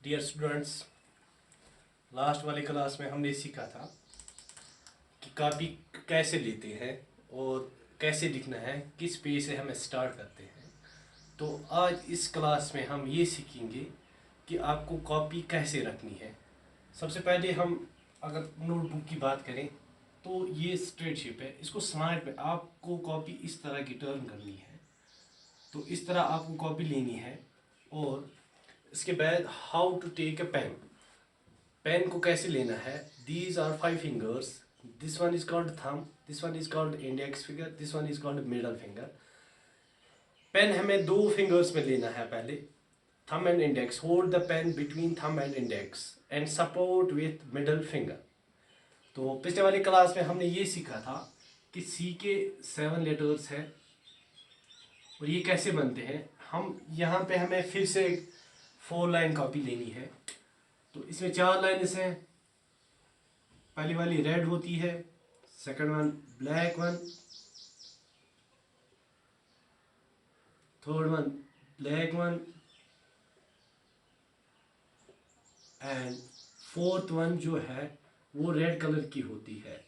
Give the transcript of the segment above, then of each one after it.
Dear students, last वाली class में हमने सीखा था कि कॉपी कैसे लेते हैं और कैसे लिखना है, किस पेज से हम स्टार्ट करते हैं। तो आज इस क्लास में हम ये सीखेंगे कि आपको कॉपी कैसे रखनी है। सबसे पहले हम अगर नोटबुक की बात करें तो ये स्ट्रेट शेप है, इसको स्लाइड में आपको कॉपी इस तरह की टर्न करनी है। तो इस तरह आपको कॉपी लेनी है। और इसके बाद how to take a pen, pen को कैसे लेना है। These are 5 fingers, this one is called thumb, this one is called index finger, this one is called middle finger. Pen हमें 2 फिंगर्स में लेना है। पहले thumb and index, hold the pen between thumb and index and support with middle finger. तो पिछले वाली class में हमने ये सीखा था कि सी के 7 लेटर्स हैं और ये कैसे बनते हैं। हम यहाँ पे हमें फिर से एक 4 लाइन कॉपी लेनी है। तो इसमें 4 लाइन्स हैं। पहली वाली रेड होती है, second one black one, third one black one and fourth one जो है वो रेड कलर की होती है।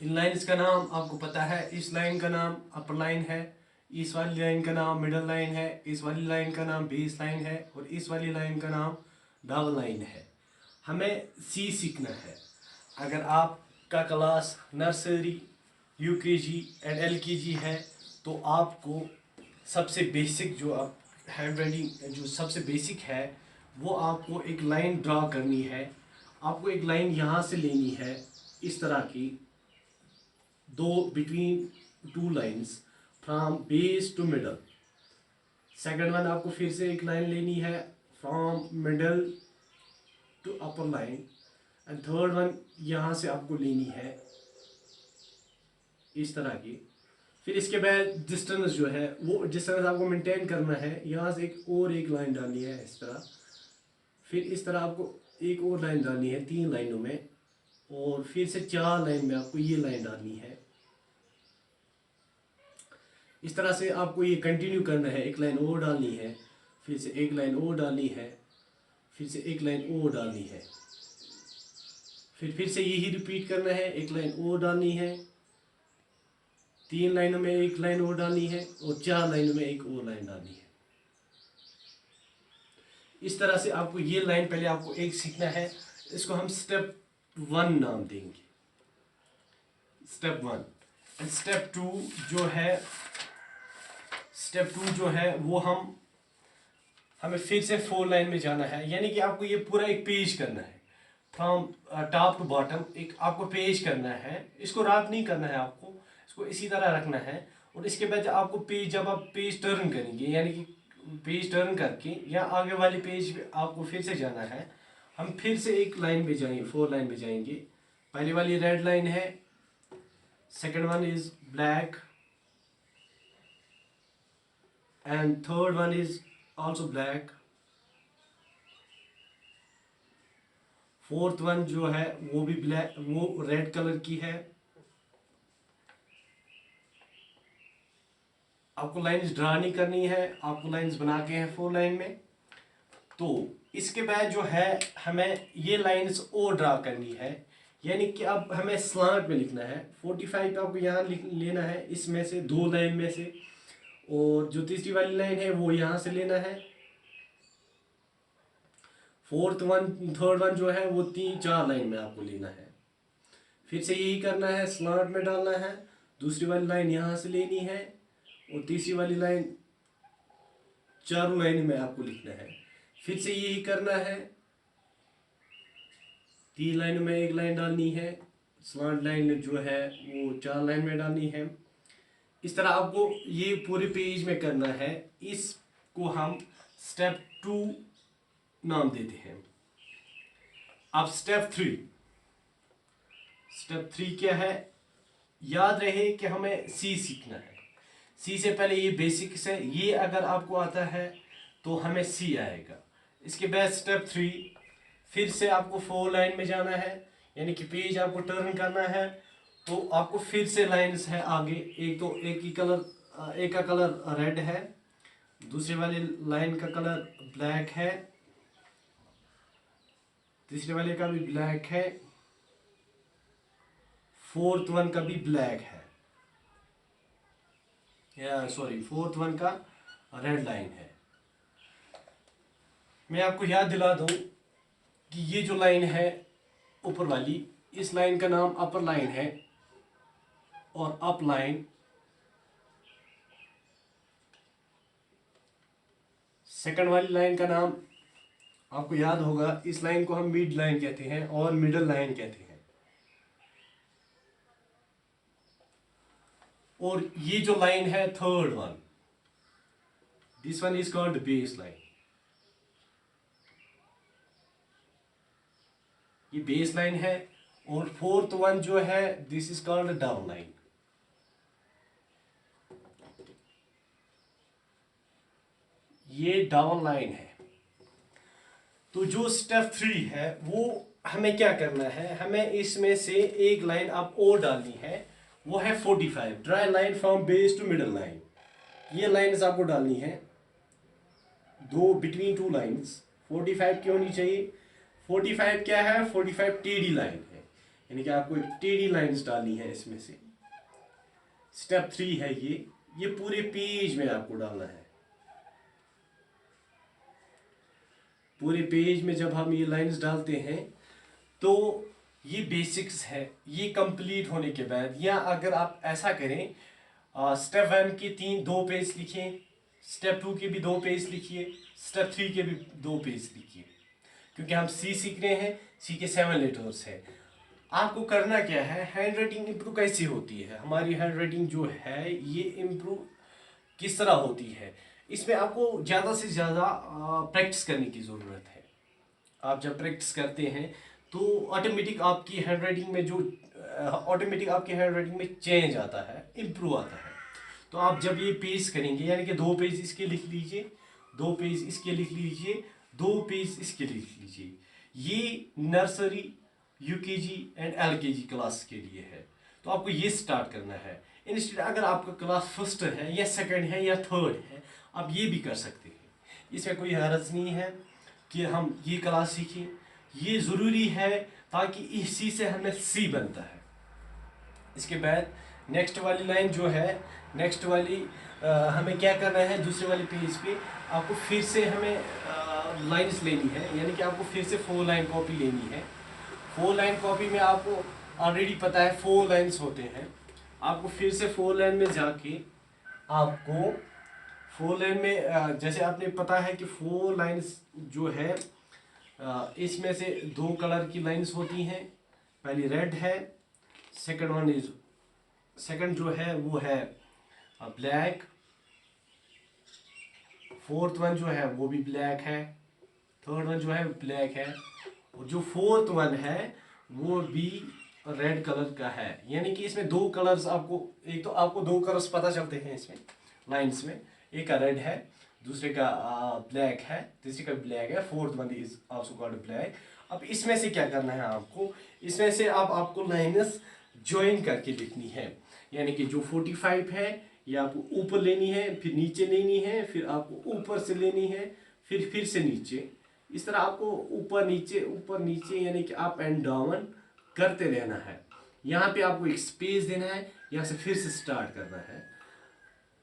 इन लाइन्स का नाम आपको पता है। इस लाइन का नाम अपर लाइन है, इस वाली लाइन का नाम मिडल लाइन है, इस वाली लाइन का नाम बेस लाइन है और इस वाली लाइन का नाम डबल लाइन है। हमें सी सीखना है। अगर आपका class nursery, UKG and LKG है तो आपको सबसे बेसिक जो आप हैंड राइटिंग जो सबसे बेसिक है वो आपको एक लाइन ड्रा करनी है। आपको एक लाइन यहाँ से लेनी है, इस तरह की, दो between 2 lines from base to middle. Second one आपको फिर से एक लाइन लेनी है from middle to upper line and third one यहाँ से आपको लेनी है इस तरह की। फिर इसके बाद डिस्टेंस जो है वो डिस्टेंस आपको मेंटेन करना है। यहाँ से एक लाइन डालनी है इस तरह। फिर इस तरह आपको एक और लाइन डालनी है 3 लाइनों में और फिर से 4 लाइन में आपको ये लाइन डालनी है। इस तरह से आपको ये कंटिन्यू करना है। एक लाइन और डालनी है, फिर से एक लाइन और डालनी है, फिर से एक लाइन और डालनी है, फिर से यही रिपीट करना है। एक लाइन और डालनी है, 3 लाइनों में एक लाइन और डालनी है और 4 लाइनों में एक और लाइन डालनी है। इस तरह से आपको ये लाइन पहले आपको एक सीखना है। इसको हम स्टेप 1 नाम देंगे, स्टेप 1। एंड स्टेप 2 जो है वो हमें फिर से 4 लाइन में जाना है। यानी कि आपको ये पूरा एक पेज करना है फ्रॉम टॉप टू बॉटम। एक आपको पेज करना है, इसको रब नहीं करना है, आपको इसको इसी तरह रखना है। और इसके बाद आपको पेज, जब आप पेज टर्न करेंगे यानी कि पेज टर्न करके या आगे वाले पेज पे आपको फिर से जाना है। हम फिर से एक लाइन पे जाएंगे, 4 लाइन पे जाएंगे। पहली वाली रेड लाइन है, second one is black and third one is also black. Fourth one जो है वो भी ब्लैक, वो रेड कलर की है। आपको लाइंस ड्रा नहीं करनी है, आपको लाइंस बना के हैं 4 लाइन में। तो इसके बाद जो है हमें ये लाइंस और ड्रा करनी है। यानी कि अब हमें स्लांट में लिखना है। 45 आपको यहाँ लेना है, इसमें से 2 लाइन में से, और जो तीसरी वाली लाइन है वो यहाँ से लेना है। फोर्थ वन, थर्ड वन जो है वो 3-4 लाइन में आपको लेना है। फिर से यही करना है, स्लांट में डालना है। दूसरी वाली लाइन यहाँ से लेनी है और तीसरी वाली लाइन 4 लाइन में आपको लिखना है। फिर से यही करना है, 3 लाइन में एक लाइन डालनी है। स्लांट लाइन जो है वो 4 लाइन में डालनी है। इस तरह आपको ये पूरे पेज में करना है। इसको हम स्टेप 2 नाम देते हैं। अब स्टेप 3 क्या है? याद रहे कि हमें सी सीखना है। सी से पहले ये बेसिक्स है, ये अगर आपको आता है तो हमें सी आएगा। इसके बाद स्टेप 3, फिर से आपको 4 लाइन में जाना है, यानी कि पेज आपको टर्न करना है। तो आपको फिर से लाइंस है आगे। एक का कलर रेड है, दूसरे वाले लाइन का कलर ब्लैक है, तीसरे वाले का भी ब्लैक है, फोर्थ वन का भी ब्लैक है, या सॉरी फोर्थ वन का रेड लाइन है। मैं आपको याद दिला दूं कि ये जो लाइन है ऊपर वाली, इस लाइन का नाम अपर लाइन है और अप लाइन सेकंड वाली लाइन का नाम आपको याद होगा, इस लाइन को हम मिड लाइन कहते हैं और मिडल लाइन कहते हैं। और ये जो लाइन है third one, this one is called base line. ये बेस लाइन है। और फोर्थ वन जो है this is called down line. ये डाउन लाइन है। तो जो स्टेप 3 है वो हमें क्या करना है, हमें इसमें से एक लाइन अब और डालनी है, वो है 45। Draw line from base to middle line. ये लाइन्स आपको डालनी है दो बिटवीन टू लाइन्स। 45 की होनी चाहिए। 45 क्या है, 45 टेढ़ी लाइन है, यानी कि आपको एक टेढ़ी लाइन्स डालनी है इसमें से। स्टेप 3 है ये पूरे पेज में आपको डालना है। पूरे पेज में जब हम ये लाइंस डालते हैं तो ये बेसिक्स है। ये कंप्लीट होने के बाद, या अगर आप ऐसा करें, स्टेप 1 के 2 पेज लिखिए, स्टेप 2 के भी 2 पेज लिखिए, स्टेप 3 के भी 2 पेज लिखिए, क्योंकि हम सी सीख रहे हैं। सी के 7 लेटर्स है। आपको करना क्या है, हैंड राइटिंग इम्प्रूव कैसे होती है, हमारी हैंड राइटिंग जो है ये इम्प्रूव किस तरह होती है, इसमें आपको ज़्यादा से ज़्यादा प्रैक्टिस करने की ज़रूरत है। आप जब प्रैक्टिस करते हैं तो ऑटोमेटिक आपकी हैंड राइटिंग में चेंज आता है, इम्प्रूव आता है। तो आप जब ये पेज करेंगे, यानी कि 2 पेज इसके लिख लीजिए, 2 पेज इसके लिख लीजिए, 2 पेज इसके लिख लीजिए। ये nursery, UKG and LKG class के लिए है। तो आपको ये स्टार्ट करना है। इंस्टेड अगर आपका क्लास फर्स्ट है या सेकंड है या थर्ड है, आप ये भी कर सकते हैं। इसमें कोई हर्ज नहीं है कि हम ये क्लास सीखें। ये ज़रूरी है ताकि इसी से हमें सी बनता है। इसके बाद नेक्स्ट वाली लाइन जो है, नेक्स्ट वाली हमें क्या करना है, दूसरे वाले पेज पे आपको फिर से हमें लाइन्स लेनी है, यानी कि आपको फिर से 4 लाइन कॉपी लेनी है। 4 लाइन कॉपी में आपको ऑलरेडी पता है 4 लाइन्स होते हैं। आपको फिर से 4 लाइन में जाके आपको 4 लाइन में जैसे आपने पता है कि 4 लाइन्स जो है इसमें से 2 कलर की लाइन्स होती हैं। पहली रेड है, सेकंड जो है वो है ब्लैक, फोर्थ वन जो है वो भी ब्लैक है, थर्ड वन जो है ब्लैक है, और जो फोर्थ वन है वो भी रेड कलर का है। यानी कि इसमें 2 कलर्स आपको, एक तो आपको 2 कलर्स पता चलते हैं इसमें लाइन्स में, एक का रेड है, दूसरे का ब्लैक है, तीसरे का ब्लैक है, fourth one is also called black. अब इसमें से क्या करना है आपको, इसमें से आपको लाइन्स ज्वाइन करके लिखनी है। यानी कि जो 45 है ये आपको ऊपर लेनी है, फिर नीचे लेनी है, फिर आपको ऊपर से लेनी है, फिर से नीचे। इस तरह आपको ऊपर नीचे यानी कि अप एंड डाउन करते रहना है। यहाँ पे आपको एक स्पेस देना है, यहाँ से फिर से स्टार्ट करना है,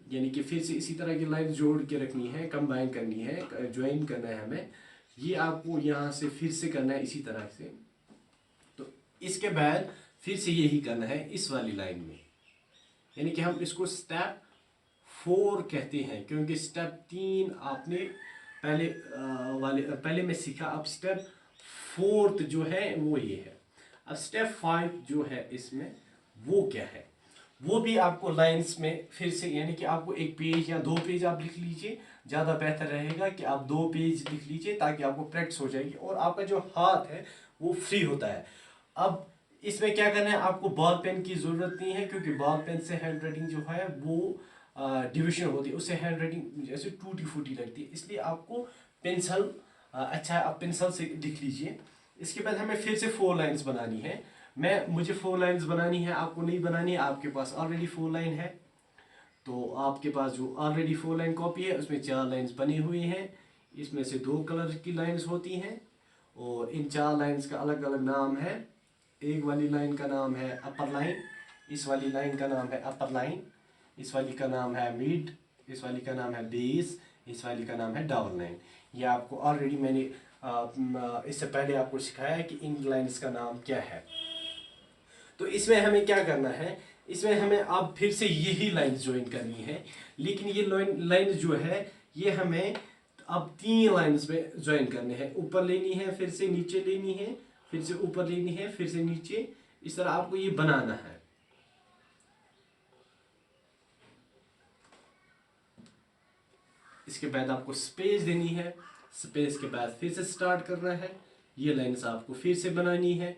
यानी कि फिर से इसी तरह की लाइन जोड़ के रखनी है, कंबाइन करनी है, ज्वाइन करना है हमें। ये आपको यहाँ से फिर से करना है इसी तरह से। तो इसके बाद फिर से यही करना है इस वाली लाइन में, यानी कि हम इसको स्टेप 4 कहते हैं, क्योंकि स्टेप 3 आपने पहले में सीखा। अब स्टेप 4 जो है वो ये है। अब स्टेप 5 जो है इसमें वो क्या है, वो भी आपको लाइंस में फिर से, यानी कि आपको एक पेज या 2 पेज आप लिख लीजिए। ज़्यादा बेहतर रहेगा कि आप 2 पेज लिख लीजिए, ताकि आपको प्रैक्टिस हो जाएगी और आपका जो हाथ है वो फ्री होता है। अब इसमें क्या करना है, आपको बॉल पेन की ज़रूरत नहीं है, क्योंकि बॉल पेन से हैंड राइटिंग जो है वो डिविजन होती है, उससे हैंड राइटिंग जैसे टूटी फूटी लगती है। इसलिए आपको पेंसिल अच्छा है, आप पेंसिल से लिख लीजिए। इसके बाद हमें फिर से 4 लाइन्स बनानी है। मुझे 4 लाइन्स बनानी है, आपको नहीं बनानी है, आपके पास ऑलरेडी 4 लाइन है। तो आपके पास जो ऑलरेडी 4 लाइन कॉपी है उसमें 4 लाइंस बनी हुई हैं, इसमें से 2 कलर की लाइंस होती हैं और इन 4 लाइंस का अलग अलग नाम है। एक वाली लाइन का नाम है अपर लाइन, इस वाली लाइन का नाम है अपर लाइन, इस वाली का नाम है मिड, इस वाली का नाम है बेस, इस वाली का नाम है डाउन लाइन। ये आपको ऑलरेडी मैंने इससे पहले आपको सिखाया है कि इन लाइंस का नाम क्या है। तो इसमें हमें क्या करना है, इसमें हमें अब फिर से यही लाइंस ज्वाइन करनी है, लेकिन ये लाइन जो है ये हमें अब 3 लाइंस में ज्वाइन करने हैं। ऊपर लेनी है, फिर से नीचे लेनी है, फिर से ऊपर लेनी है, फिर से नीचे, इस तरह आपको ये बनाना है। इसके बाद आपको स्पेस देनी है, स्पेस के बाद फिर से स्टार्ट करना है। ये लाइंस आपको फिर से बनानी है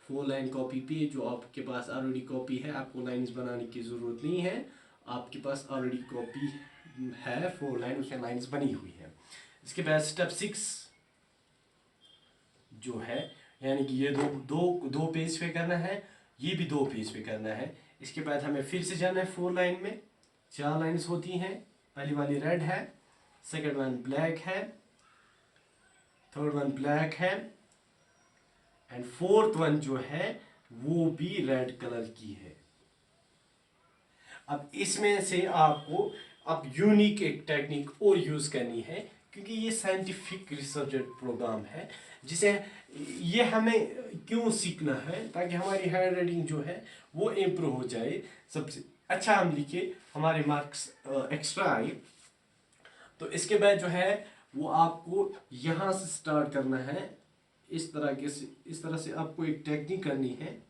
4 लाइन कॉपी पे, जो आपके पास ऑलरेडी कॉपी है, आपको लाइंस बनाने की ज़रूरत नहीं है, आपके पास ऑलरेडी कॉपी है 4 लाइन, उसमें लाइंस बनी हुई है। इसके बाद स्टेप 6 जो है, यानी कि ये दो पेज पे करना है, ये भी 2 पेज पे करना है। इसके बाद हमें फिर से जाना है 4 लाइन में। 4 लाइंस होती हैं, पहली वाली रेड है, सेकंड वन ब्लैक है, थर्ड वन ब्लैक है एंड फोर्थ वन जो है वो भी रेड कलर की है। अब इसमें से आपको अब यूनिक एक टेक्निक और यूज करनी है, क्योंकि ये साइंटिफिक रिसर्च प्रोग्राम है, जिसे ये हमें क्यों सीखना है, ताकि हमारी हैंड राइटिंग जो है वो इम्प्रूव हो जाए, सबसे अच्छा हम लिखे, हमारे मार्क्स एक्स्ट्रा आए। तो इसके बाद जो है वो आपको यहाँ से स्टार्ट करना है, इस तरह से आपको एक टेक्निक करनी है,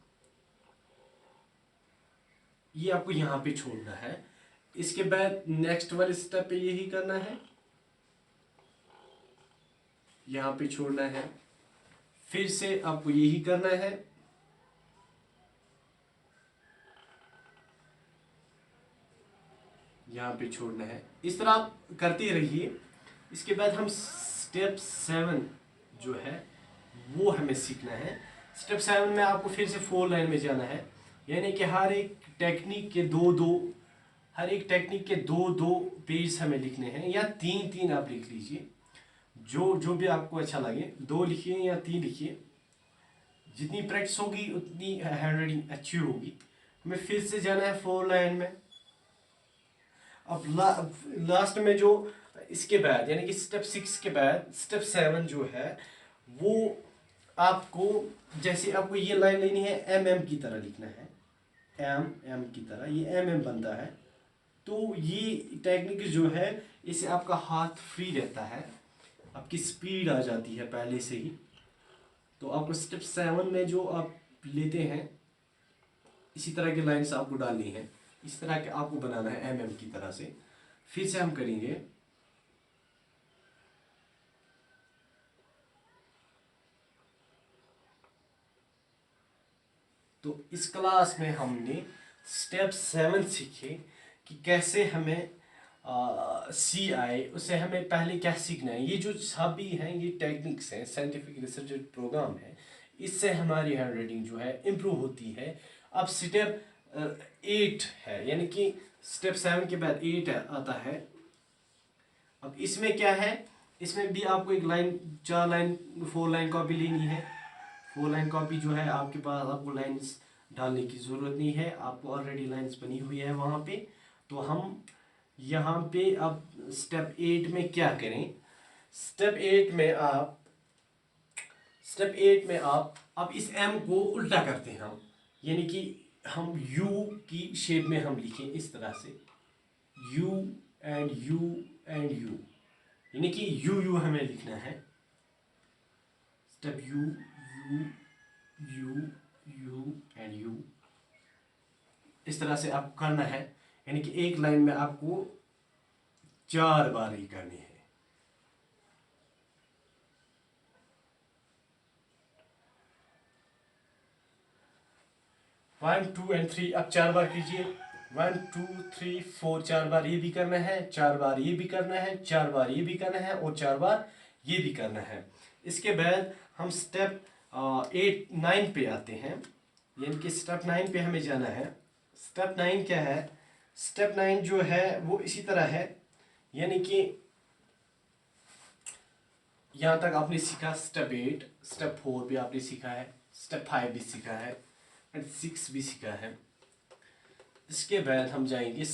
ये आपको यहाँ पे छोड़ना है। इसके बाद नेक्स्ट वाले स्टेप पे यही करना है, यहाँ पे छोड़ना है, फिर से आपको यही करना है, यहाँ पे छोड़ना है। इस तरह आप करते रहिए। इसके बाद हम स्टेप 7 जो है वो हमें सीखना है। स्टेप 7 में आपको फिर से 4 लाइन में जाना है, यानी कि हर एक टेक्निक के दो पेज हमें लिखने हैं, या 3 आप लिख लीजिए, जो भी आपको अच्छा लगे, 2 लिखिए या 3 लिखिए। जितनी प्रैक्टिस होगी उतनी हैंड राइटिंग अच्छी होगी। हमें फिर से जाना है 4 लाइन में। अब लास्ट में जो इसके बाद, यानी कि स्टेप 6 के बाद स्टेप 7 जो है वो आपको, जैसे आपको ये लाइन लेनी है एम की तरह लिखना है, एम की तरह, ये एम बनता है। तो ये टेक्निक जो है इससे आपका हाथ फ्री रहता है, आपकी स्पीड आ जाती है पहले से ही। तो आपको स्टेप 7 में जो आप लेते हैं इसी तरह की लाइन्स आपको डालनी है, इस तरह के आपको बनाना है एम की तरह से। फिर से हम करेंगे। तो इस क्लास में हमने स्टेप 7 सीखे कि कैसे हमें सी आए, उससे हमें पहले क्या सीखना है। ये जो सभी हैं ये टेक्निक्स हैं, साइंटिफिक रिसर्च प्रोग्राम है, इससे हमारी हैंड राइटिंग जो है इम्प्रूव होती है। अब स्टेप 8 है, यानी कि स्टेप 7 के बाद 8 आता है। अब इसमें क्या है, इसमें भी आपको एक लाइन, 4 लाइन 4 लाइन कॉपी लेनी है। 4 लाइन कॉपी जो है आपके पास, आपको लाइंस डालने की ज़रूरत नहीं है, आपको ऑलरेडी लाइंस बनी हुई है वहाँ पे। तो हम यहाँ पे अब स्टेप 8 में क्या करें, स्टेप 8 में आप अब इस एम को उल्टा करते हैं हम, यानी कि हम यू की शेप में हम लिखें इस तरह से, you and you and you, यानी कि यू हमें लिखना है। Step you you you you and you, इस तरह से आपको करना है, यानी कि एक लाइन में आपको 4 बार ही करनी है। वन, टू एंड 3 अब 4 बार कीजिए। 1 2 3 4, 4 बार ये भी करना है, 4 बार ये भी करना है, 4 बार ये भी करना है और 4 बार ये भी करना है। इसके बाद हम स्टेप 9 पे आते हैं, यानी कि स्टेप 9 पे हमें जाना है। स्टेप 9 क्या है, स्टेप 9 जो है वो इसी तरह है, यानी कि यहाँ तक आपने सीखा स्टेप 8, स्टेप 4 भी आपने सीखा है, स्टेप 5 भी सीखा है एंड 6 भी सीखा है। इसके बाद हम जाएंगे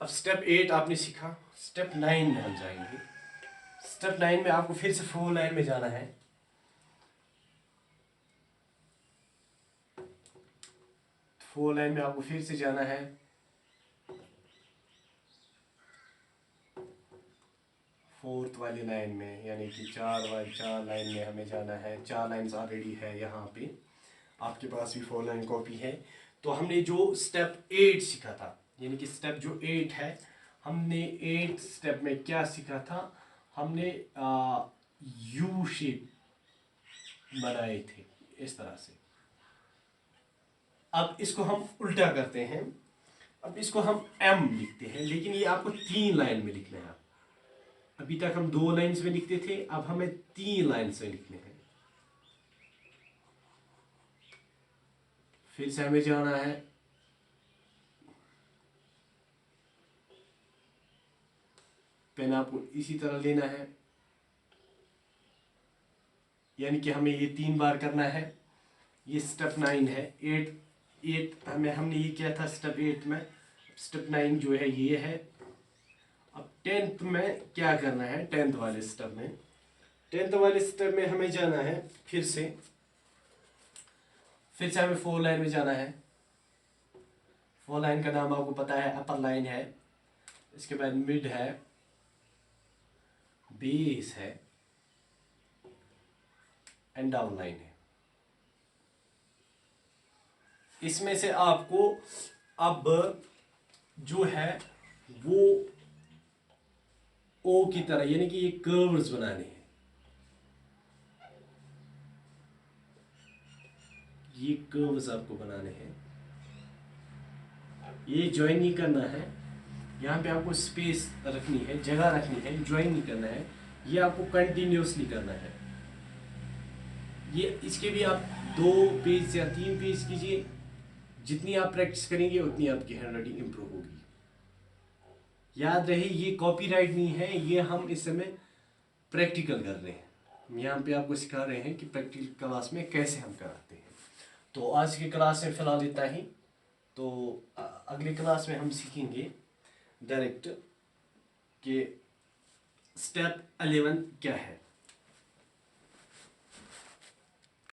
अब स्टेप 8 आपने सीखा, स्टेप 9 में हम जाएंगे। स्टेप 9 में आपको फिर से 4 लाइन में जाना है। 4 लाइन में आपको फिर से जाना है। फोर्थ वाली लाइन में, यानी कि 4 लाइन में हमें जाना है। 4 लाइन्स ऑलरेडी है यहाँ पे, आपके पास भी 4 लाइन कॉपी है। तो हमने जो स्टेप 8 सीखा था, यानी कि स्टेप जो 8 है, हमने 8 स्टेप में क्या सीखा था? हमने यू शेप बनाए थे इस तरह से। अब इसको हम उल्टा करते हैं, अब इसको हम एम लिखते हैं, लेकिन ये आपको 3 लाइन में लिखना है। अभी तक हम 2 लाइन्स में लिखते थे, अब हमें 3 लाइन्स में लिखने हैं। फिर से हमें जाना है, पेन आपको इसी तरह लेना है, यानी कि हमें ये 3 बार करना है। ये स्टेप 9 है। 8 हमने ये किया था स्टेप 8 में। स्टेप 9 जो है ये है। अब 10th में क्या करना है? 10th वाले स्टेप में, 10th वाले स्टेप में हमें जाना है फिर से हमें 4 लाइन में जाना है। 4 लाइन का नाम आपको पता है, अपर लाइन है, इसके बाद मिड है, बेस है एंड डाउन लाइन है। इसमें से आपको अब जो है वो ओ की तरह, यानी कि ये कर्व्स बनाने हैं। ये कर्व्स आपको बनाने हैं, ये ज्वाइन नहीं करना है। यहाँ पे आपको स्पेस रखनी है, जगह रखनी है, ज्वाइन नहीं करना है। ये आपको कंटिन्यूसली करना है। ये इसके भी आप 2 पेज या 3 पेज कीजिए। जितनी आप प्रैक्टिस करेंगे उतनी आपकी हैंड राइटिंग इंप्रूव होगी। याद रहे, ये कॉपीराइट नहीं है, ये हम इस समय प्रैक्टिकल कर रहे हैं। हम यहाँ पे आपको सिखा रहे हैं कि प्रैक्टिकल क्लास में कैसे हम कराते हैं। तो आज की क्लास में फिलहाल इतना ही। तो अगली क्लास में हम सीखेंगे डायरेक्ट कि स्टेप 11 क्या है।